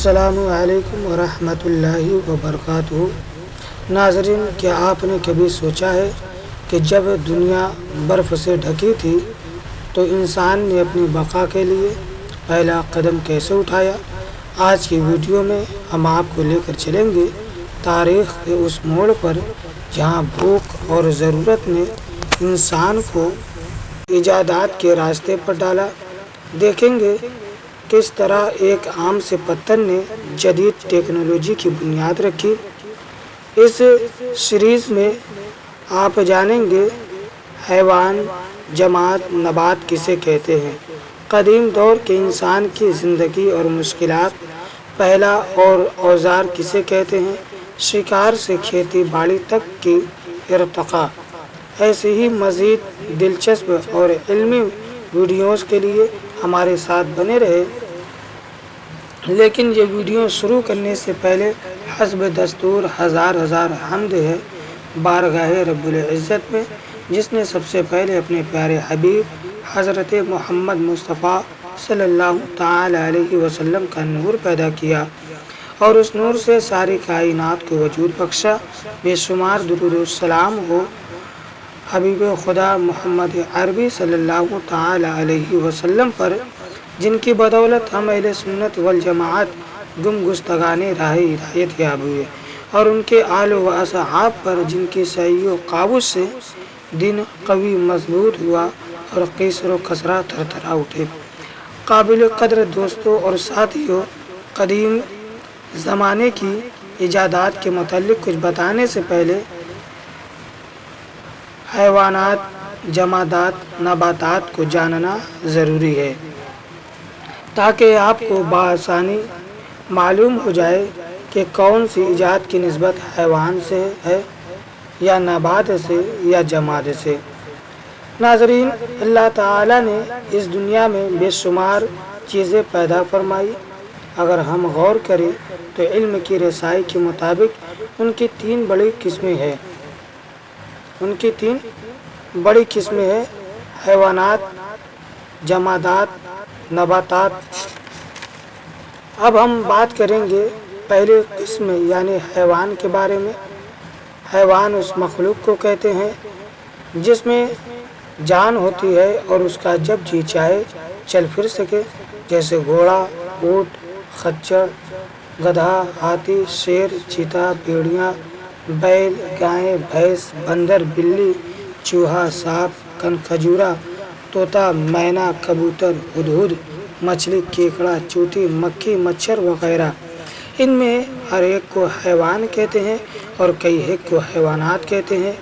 السلام علیکم ورحمۃ اللہ وبرکاتہ۔ ناظرین، کیا آپ نے کبھی سوچا ہے کہ جب دنیا برف سے ڈھکی تھی تو انسان نے اپنی بقا کے لیے پہلا قدم کیسے اٹھایا؟ آج کی ویڈیو میں ہم آپ کو لے کر چلیں گے تاریخ کے اس موڑ پر جہاں بھوک اور ضرورت نے انسان کو ایجادات کے راستے پر ڈالا۔ دیکھیں گے کس طرح ایک عام سے پتھر نے جدید ٹیکنالوجی کی بنیاد رکھی۔ اس سیریز میں آپ جانیں گے حیوان، جماد، نبات کسے کہتے ہیں، قدیم دور کے انسان کی زندگی اور مشکلات، پہلا اور اوزار کسے کہتے ہیں، شکار سے کھیتی باڑی تک کی ارتقاء۔ ایسے ہی مزید دلچسپ اور علمی ویڈیوز کے لیے ہمارے ساتھ بنے رہے۔ لیکن یہ ویڈیو شروع کرنے سے پہلے حسب دستور ہزار حمد ہے بارگاہ رب العزت میں، جس نے سب سے پہلے اپنے پیارے حبیب حضرت محمد مصطفیٰ صلی اللہ تعالی علیہ وسلم کا نور پیدا کیا اور اس نور سے ساری کائنات کو وجود بخشا۔ بے شمار درود و سلام ہو حبیب خدا محمد عربی صلی اللہ تعالی علیہ وسلم پر، جن کی بدولت ہم اہل سنت والجماعت گمگشتگان راہ ہدایت یاب ہوئے، اور ان کے آل و اصحاب پر، جن کی سعی و قابض سے دین قوی مضبوط ہوا اور قیصر و کسریٰ تھرتھرا اٹھے۔ قابل قدر دوستوں اور ساتھیوں، قدیم زمانے کی ایجادات کے متعلق کچھ بتانے سے پہلے حیوانات، جمادات، نباتات کو جاننا ضروری ہے تاکہ آپ کو بآسانی معلوم ہو جائے کہ کون سی ایجاد کی نسبت حیوان سے ہے یا نبات سے یا جماد سے۔ ناظرین، اللہ تعالیٰ نے اس دنیا میں بے شمار چیزیں پیدا فرمائی۔ اگر ہم غور کریں تو علم کی رسائی کے مطابق ان کی تین بڑی قسمیں ہیں: حیوانات، جمادات، نباتات۔ اب ہم بات کریں گے پہلی قسم یعنی حیوان کے بارے میں۔ حیوان اس مخلوق کو کہتے ہیں جس میں جان ہوتی ہے اور اس کا جب جی چاہے چل پھر سکے، جیسے گھوڑا، اونٹ، خچر، گدھا، ہاتھی، شیر، چیتا، بھیڑیا، بیل، گائے، بھینس، بندر، بلی، چوہا، سانپ، کھنکھجورا، طوطا، مینا، کبوتر، ہدہد، مچھلی، کیکڑا، چیونٹی، مکھی، مچھر وغیرہ۔ ان میں ہر ایک کو حیوان کہتے ہیں اور کئی ایک کو حیوانات کہتے ہیں۔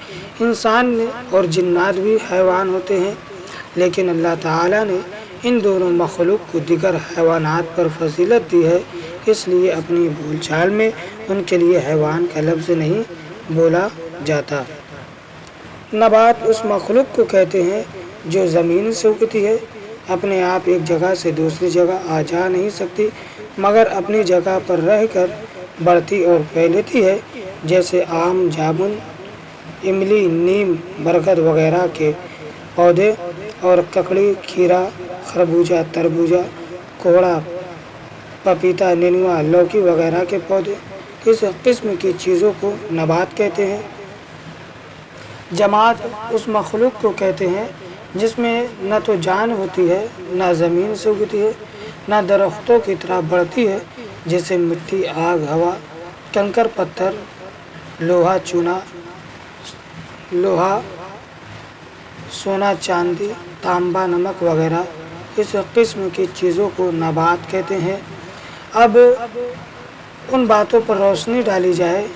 انسان اور جنات بھی حیوان ہوتے ہیں، لیکن اللہ تعالیٰ نے ان دونوں مخلوق کو دیگر حیوانات پر فضیلت دی ہے، اس لیے اپنی بول چال میں ان کے لیے حیوان کا لفظ نہیں بولا جاتا۔ نبات اس مخلوق کو کہتے ہیں جو زمین سے اگتی ہے، اپنے آپ ایک جگہ سے دوسری جگہ آ جا نہیں سکتی مگر اپنی جگہ پر رہ کر بڑھتی اور پھیلتی ہے، جیسے آم، جامن، املی، نیم، برگد وغیرہ کے پودے، اور ککڑی، کھیرا، خربوزہ، تربوزہ، کوہڑا، پپیتا، نینوا، لوکی وغیرہ کے پودے۔ اس قسم کی چیزوں کو نبات کہتے ہیں۔ جماد اس مخلوق کو کہتے ہیں جس میں نہ تو جان ہوتی ہے، نہ زمین سے اگتی ہے، نہ درختوں کی طرح بڑھتی ہے، جیسے مٹی، آگ، ہوا، کنکر پتھر، لوہا، چونا، سونا، چاندی، تانبا، نمک وغیرہ۔ اس قسم کی چیزوں کو نبات کہتے ہیں۔ اب ان باتوں پر روشنی ڈالی جائے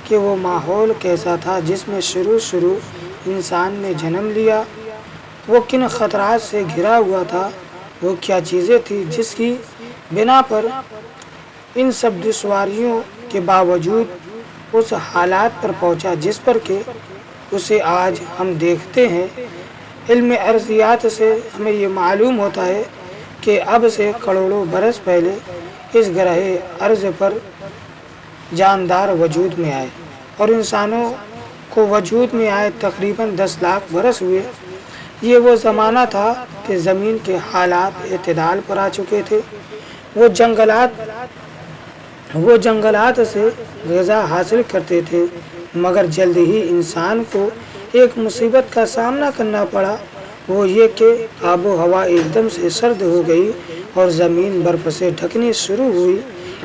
کہ وہ ماحول کیسا تھا جس میں شروع انسان نے جنم لیا، وہ کن خطرات سے گھرا ہوا تھا، وہ کیا چیزیں تھیں جس کی بنا پر ان سب دشواریوں کے باوجود اس حالات پر پہنچا جس پر کہ اسے آج ہم دیکھتے ہیں۔ علم ارضیات سے ہمیں یہ معلوم ہوتا ہے کہ اب سے کروڑوں برس پہلے اس گرہ ارض پر جاندار وجود میں آئے اور انسانوں کو وجود میں آئے تقریباً 10 لاکھ برس ہوئے۔ یہ وہ زمانہ تھا کہ زمین کے حالات اعتدال پر آ چکے تھے۔ وہ جنگلات وہ جنگلات سے غذا حاصل کرتے تھے، مگر جلد ہی انسان کو ایک مصیبت کا سامنا کرنا پڑا، وہ یہ کہ آب و ہوا ایک دم سے سرد ہو گئی اور زمین برف سے ڈھکنی شروع ہوئی۔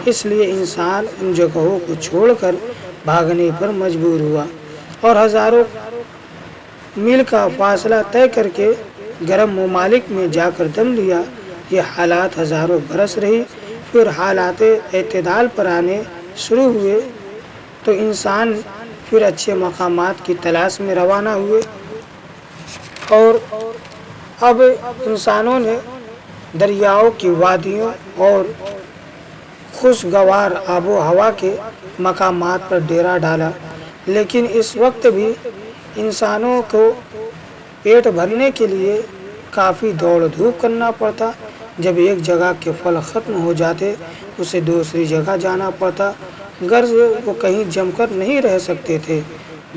اس لیے انسان ان جگہوں کو چھوڑ کر بھاگنے پر مجبور ہوا اور ہزاروں میل کا فاصلہ طے کر کے گرم ممالک میں جا کر دم لیا۔ یہ حالات ہزاروں برس رہی، پھر حالات اعتدال پر آنے شروع ہوئے تو انسان پھر اچھے مقامات کی تلاش میں روانہ ہوئے، اور اب انسانوں نے دریاؤں کی وادیوں اور خوشگوار آب و ہوا کے مقامات پر ڈیرا ڈالا۔ لیکن اس وقت بھی انسانوں کو پیٹ بھرنے کے لیے کافی دوڑ دھوپ کرنا پڑتا۔ جب ایک جگہ کے پھل ختم ہو جاتے اسے دوسری جگہ جانا پڑتا، غرض وہ کہیں جم کر نہیں رہ سکتے تھے۔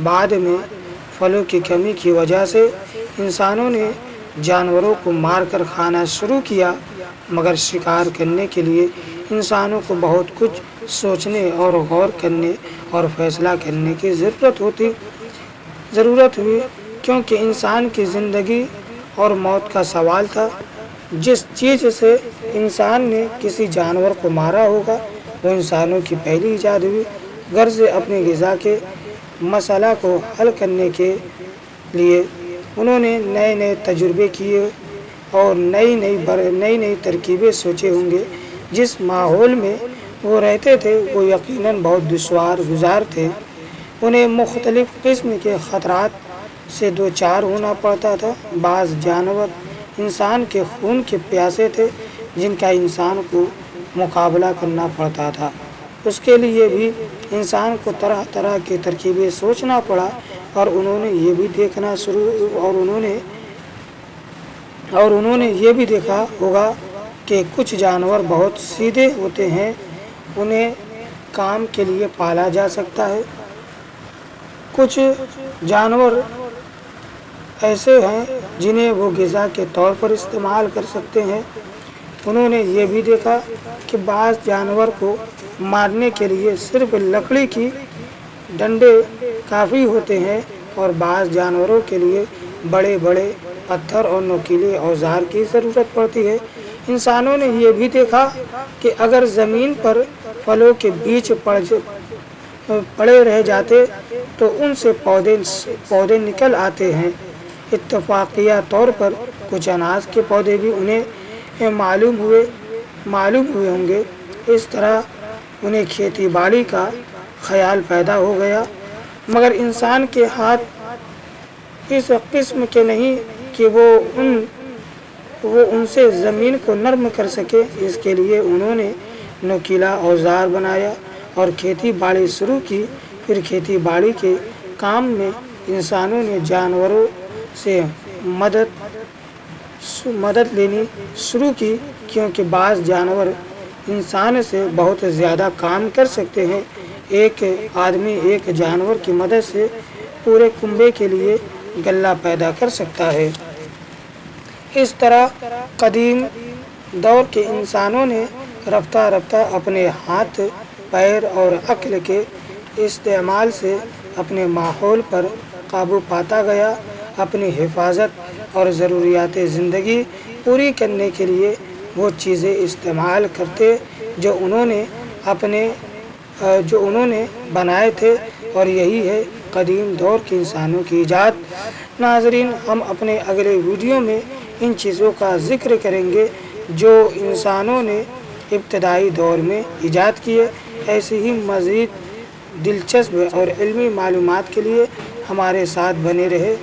بعد میں پھلوں کی کمی کی وجہ سے انسانوں نے جانوروں کو مار کر کھانا شروع کیا، مگر شکار کرنے کے لیے انسانوں کو بہت کچھ سوچنے اور غور کرنے اور فیصلہ کرنے کی ضرورت ہوئی، کیونکہ انسان کی زندگی اور موت کا سوال تھا۔ جس چیز سے انسان نے کسی جانور کو مارا ہوگا وہ انسانوں کی پہلی ایجاد ہوئی۔ غرض اپنی غذا کے مسئلہ کو حل کرنے کے لیے انہوں نے نئے نئے تجربے کیے اور نئی ترکیبیں سوچے ہوں گے۔ جس ماحول میں وہ رہتے تھے وہ یقیناً بہت دشوار گزار تھے، انہیں مختلف قسم کے خطرات سے دوچار ہونا پڑتا تھا۔ بعض جانور انسان کے خون کے پیاسے تھے جن کا انسان کو مقابلہ کرنا پڑتا تھا، اس کے لیے بھی انسان کو طرح طرح کی ترکیبیں سوچنا پڑا، اور انہوں نے یہ بھی دیکھا ہوگا کہ کچھ جانور بہت سیدھے ہوتے ہیں، انہیں کام کے لیے پالا جا سکتا ہے۔ کچھ جانور ایسے ہیں جنہیں وہ غذا کے طور پر استعمال کر سکتے ہیں۔ انہوں نے یہ بھی دیکھا کہ بعض جانور کو مارنے کے لیے صرف لکڑی کی ڈنڈے کافی ہوتے ہیں، اور بعض جانوروں کے لیے بڑے بڑے پتھر اور نوکیلے اوزار کی ضرورت پڑتی ہے۔ انسانوں نے یہ بھی دیکھا کہ اگر زمین پر پھلوں کے بیج پڑے رہ جاتے تو ان سے پودے نکل آتے ہیں۔ اتفاقیہ طور پر کچھ اناج کے پودے بھی انہیں معلوم ہوئے ہوں گے۔ اس طرح انہیں کھیتی باڑی کا خیال پیدا ہو گیا، مگر انسان کے ہاتھ اس قسم کے نہیں کہ وہ ان سے زمین کو نرم کر سکے۔ اس کے لیے انہوں نے نوکیلا اوزار بنایا اور کھیتی باڑی شروع کی۔ پھر کھیتی باڑی کے کام میں انسانوں نے جانوروں سے مدد لینی شروع کی، کیونکہ بعض جانور انسان سے بہت زیادہ کام کر سکتے ہیں۔ ایک آدمی ایک جانور کی مدد سے پورے کنبے کے لیے غلہ پیدا کر سکتا ہے۔ اس طرح قدیم دور کے انسانوں نے رفتہ رفتہ اپنے ہاتھ پیر اور عقل کے استعمال سے اپنے ماحول پر قابو پاتا گیا۔ اپنی حفاظت اور ضروریات زندگی پوری کرنے کے لیے وہ چیزیں استعمال کرتے جو انہوں نے بنائے تھے، اور یہی ہے قدیم دور کے انسانوں کی ایجاد۔ ناظرین، ہم اپنے اگلے ویڈیو میں ان چیزوں کا ذکر کریں گے جو انسانوں نے ابتدائی دور میں ایجاد کیے۔ ایسی ہی مزید دلچسپ اور علمی معلومات کے لیے ہمارے ساتھ بنے رہے۔